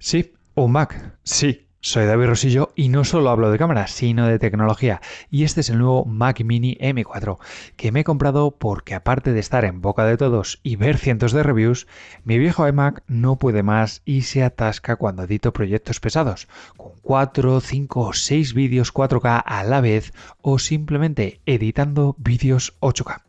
Sí, un Mac. Sí, soy David Rosillo y no solo hablo de cámaras, sino de tecnología. Y este es el nuevo Mac Mini M4, que me he comprado porque aparte de estar en boca de todos y ver cientos de reviews, mi viejo iMac no puede más y se atasca cuando edito proyectos pesados, con 4, 5 o 6 vídeos 4K a la vez o simplemente editando vídeos 8K.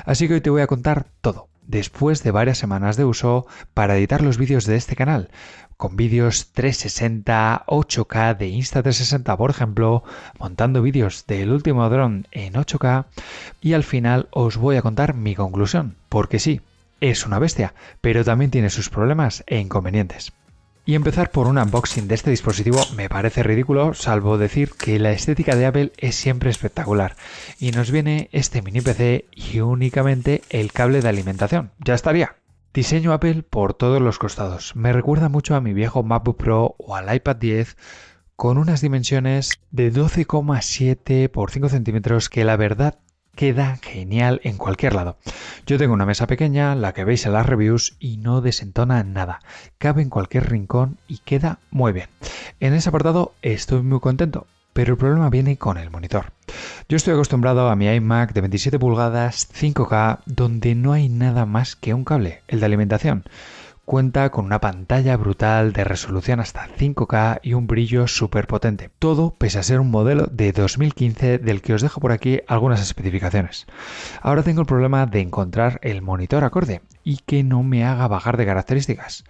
Así que hoy te voy a contar todo, después de varias semanas de uso para editar los vídeos de este canal, con vídeos 360, 8K de Insta360 por ejemplo, montando vídeos del último dron en 8K y al final os voy a contar mi conclusión, porque sí, es una bestia, pero también tiene sus problemas e inconvenientes. Y empezar por un unboxing de este dispositivo me parece ridículo, salvo decir que la estética de Apple es siempre espectacular. Y nos viene este mini PC y únicamente el cable de alimentación. Ya estaría. Diseño Apple por todos los costados. Me recuerda mucho a mi viejo MacBook Pro o al iPad 10 con unas dimensiones de 12,7 por 5 centímetros que la verdad queda genial en cualquier lado. Yo tengo una mesa pequeña, la que veis en las reviews, y no desentona nada. Cabe en cualquier rincón y queda muy bien. En ese apartado estoy muy contento, pero el problema viene con el monitor. Yo estoy acostumbrado a mi iMac de 27 pulgadas 5K, donde no hay nada más que un cable, el de alimentación. Cuenta con una pantalla brutal de resolución hasta 5K y un brillo súper potente. Todo pese a ser un modelo de 2015 del que os dejo por aquí algunas especificaciones. Ahora tengo el problema de encontrar el monitor acorde y que no me haga bajar de características.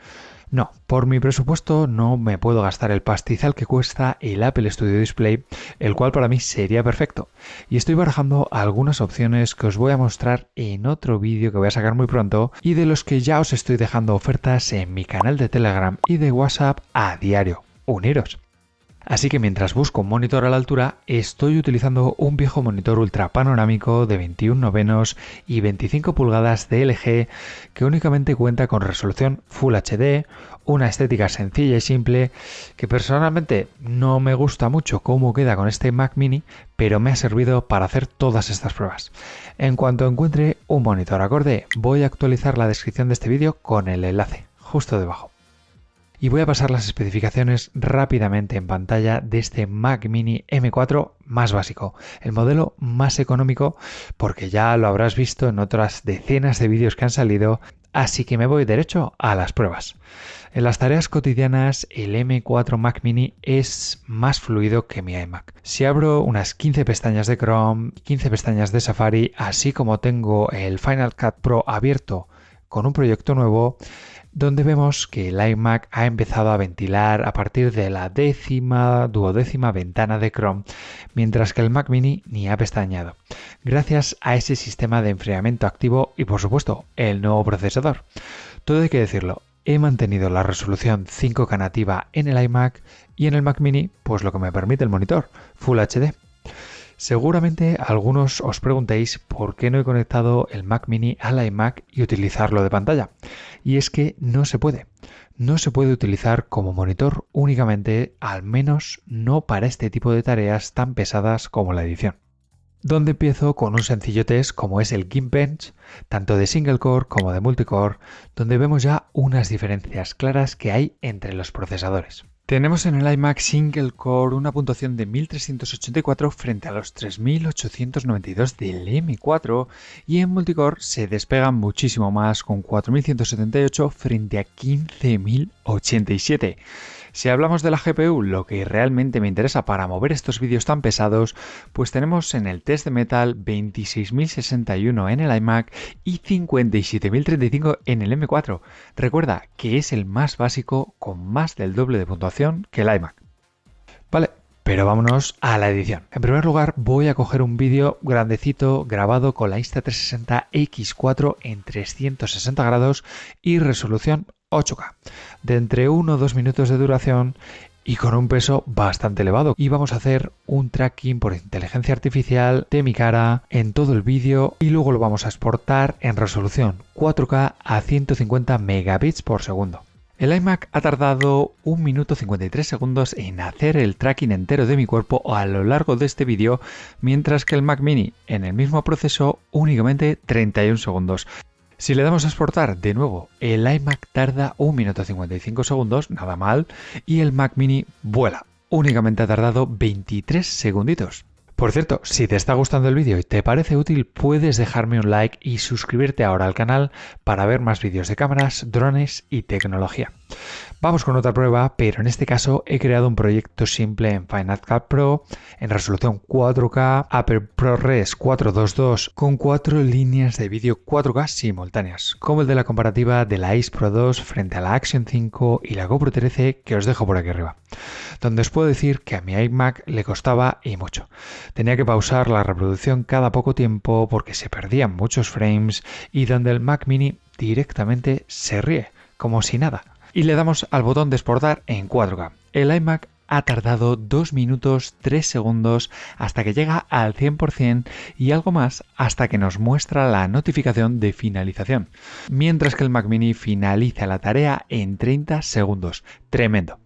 No, por mi presupuesto no me puedo gastar el pastizal que cuesta el Apple Studio Display, el cual para mí sería perfecto. Y estoy barajando algunas opciones que os voy a mostrar en otro vídeo que voy a sacar muy pronto y de los que ya os estoy dejando ofertas en mi canal de Telegram y de WhatsApp a diario. Uniros. Así que mientras busco un monitor a la altura, estoy utilizando un viejo monitor ultra panorámico de 21 novenos y 25 pulgadas de LG que únicamente cuenta con resolución Full HD, una estética sencilla y simple que personalmente no me gusta mucho cómo queda con este Mac Mini, pero me ha servido para hacer todas estas pruebas. En cuanto encuentre un monitor acorde, voy a actualizar la descripción de este vídeo con el enlace, justo debajo. Y voy a pasar las especificaciones rápidamente en pantalla de este Mac Mini M4 más básico, el modelo más económico porque ya lo habrás visto en otras decenas de vídeos que han salido, así que me voy derecho a las pruebas. En las tareas cotidianas el M4 Mac Mini es más fluido que mi iMac. Si abro unas 15 pestañas de Chrome, 15 pestañas de Safari, así como tengo el Final Cut Pro abierto con un proyecto nuevo, donde vemos que el iMac ha empezado a ventilar a partir de la duodécima ventana de Chrome, mientras que el Mac Mini ni ha pestañeado, gracias a ese sistema de enfriamiento activo y por supuesto el nuevo procesador. Todo hay que decirlo, he mantenido la resolución 5K nativa en el iMac y en el Mac Mini pues lo que me permite el monitor, Full HD. Seguramente algunos os preguntéis por qué no he conectado el Mac Mini al iMac y utilizarlo de pantalla. Y es que no se puede. No se puede utilizar como monitor únicamente, al menos no para este tipo de tareas tan pesadas como la edición. Donde empiezo con un sencillo test como es el Geekbench, tanto de single core como de multicore, donde vemos ya unas diferencias claras que hay entre los procesadores. Tenemos en el iMac Single Core una puntuación de 1384 frente a los 3892 del M4 y en Multicore se despegan muchísimo más con 4178 frente a 15087. Si hablamos de la GPU, lo que realmente me interesa para mover estos vídeos tan pesados, pues tenemos en el test de Metal 26061 en el iMac y 57035 en el M4. Recuerda que es el más básico con más del doble de puntuación que el iMac. Vale, pero vámonos a la edición. En primer lugar voy a coger un vídeo grandecito grabado con la Insta360 X4 en 360 grados y resolución 8K, de entre 1 o 2 minutos de duración y con un peso bastante elevado. Y vamos a hacer un tracking por inteligencia artificial de mi cara en todo el vídeo y luego lo vamos a exportar en resolución 4K a 150 megabits por segundo. El iMac ha tardado 1 minuto 53 segundos en hacer el tracking entero de mi cuerpo a lo largo de este vídeo, mientras que el Mac Mini en el mismo proceso únicamente 31 segundos. Si le damos a exportar, de nuevo, el iMac tarda 1 minuto 55 segundos, nada mal, y el Mac Mini vuela. Únicamente ha tardado 23 segunditos. Por cierto, si te está gustando el vídeo y te parece útil, puedes dejarme un like y suscribirte ahora al canal para ver más vídeos de cámaras, drones y tecnología. Vamos con otra prueba, pero en este caso he creado un proyecto simple en Final Cut Pro, en resolución 4K, Apple ProRes 422 con 4 líneas de vídeo 4K simultáneas, como el de la comparativa de la Ace Pro 2 frente a la Action 5 y la GoPro 13 que os dejo por aquí arriba, donde os puedo decir que a mi iMac le costaba y mucho. Tenía que pausar la reproducción cada poco tiempo porque se perdían muchos frames y donde el Mac Mini directamente se ríe, como si nada. Y le damos al botón de exportar en 4K. El iMac ha tardado 2 minutos 3 segundos hasta que llega al 100% y algo más hasta que nos muestra la notificación de finalización, mientras que el Mac Mini finaliza la tarea en 30 segundos. Tremendo.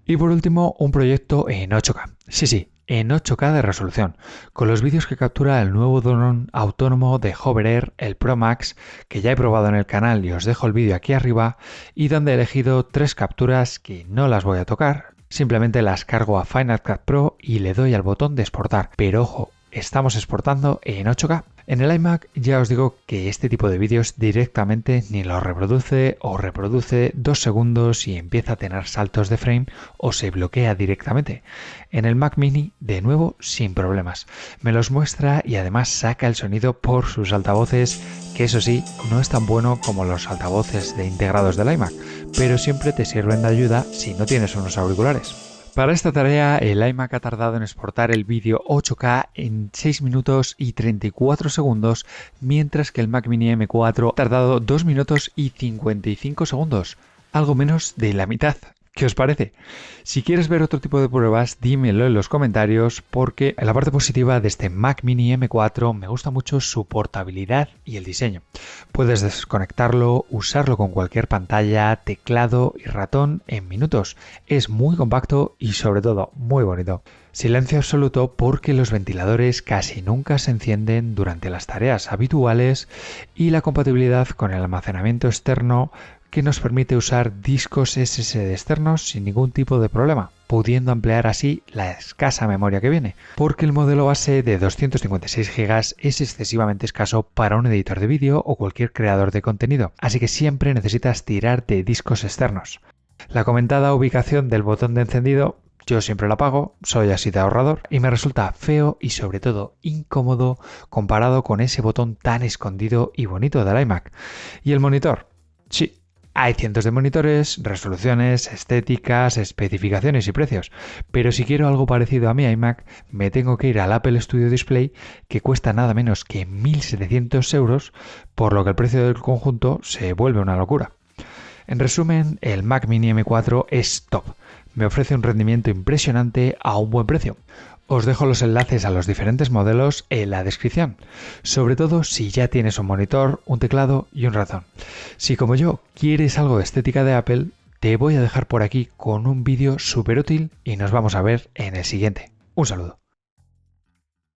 Y por último, un proyecto en 8K. Sí, en 8K de resolución, con los vídeos que captura el nuevo dron autónomo de Hover Air, el Pro Max, que ya he probado en el canal y os dejo el vídeo aquí arriba, y donde he elegido 3 capturas que no las voy a tocar, simplemente las cargo a Final Cut Pro y le doy al botón de exportar. Pero ojo, estamos exportando en 8K. En el iMac ya os digo que este tipo de vídeos directamente ni lo reproduce o reproduce 2 segundos y empieza a tener saltos de frame o se bloquea directamente. En el Mac Mini, de nuevo, sin problemas. Me los muestra y además saca el sonido por sus altavoces, que eso sí, no es tan bueno como los altavoces de integrados del iMac, pero siempre te sirven de ayuda si no tienes unos auriculares. Para esta tarea, el iMac ha tardado en exportar el vídeo 8K en 6 minutos y 34 segundos, mientras que el Mac Mini M4 ha tardado 2 minutos y 55 segundos, algo menos de la mitad. ¿Qué os parece? Si quieres ver otro tipo de pruebas, dímelo en los comentarios, porque en la parte positiva de este Mac Mini M4 me gusta mucho su portabilidad y el diseño. Puedes desconectarlo, usarlo con cualquier pantalla, teclado y ratón en minutos. Es muy compacto y sobre todo muy bonito. Silencio absoluto porque los ventiladores casi nunca se encienden durante las tareas habituales y la compatibilidad con el almacenamiento externo que nos permite usar discos SSD externos sin ningún tipo de problema, pudiendo ampliar así la escasa memoria que viene, porque el modelo base de 256 GB es excesivamente escaso para un editor de vídeo o cualquier creador de contenido, así que siempre necesitas tirar de discos externos. La comentada ubicación del botón de encendido yo siempre la apago, soy así de ahorrador y me resulta feo y sobre todo incómodo comparado con ese botón tan escondido y bonito del iMac. ¿Y el monitor? Sí. Hay cientos de monitores, resoluciones, estéticas, especificaciones y precios, pero si quiero algo parecido a mi iMac, me tengo que ir al Apple Studio Display, que cuesta nada menos que 1.700 euros, por lo que el precio del conjunto se vuelve una locura. En resumen, el Mac Mini M4 es top. Me ofrece un rendimiento impresionante a un buen precio. Os dejo los enlaces a los diferentes modelos en la descripción, sobre todo si ya tienes un monitor, un teclado y un ratón. Si como yo quieres algo de estética de Apple, te voy a dejar por aquí con un vídeo súper útil y nos vamos a ver en el siguiente. Un saludo.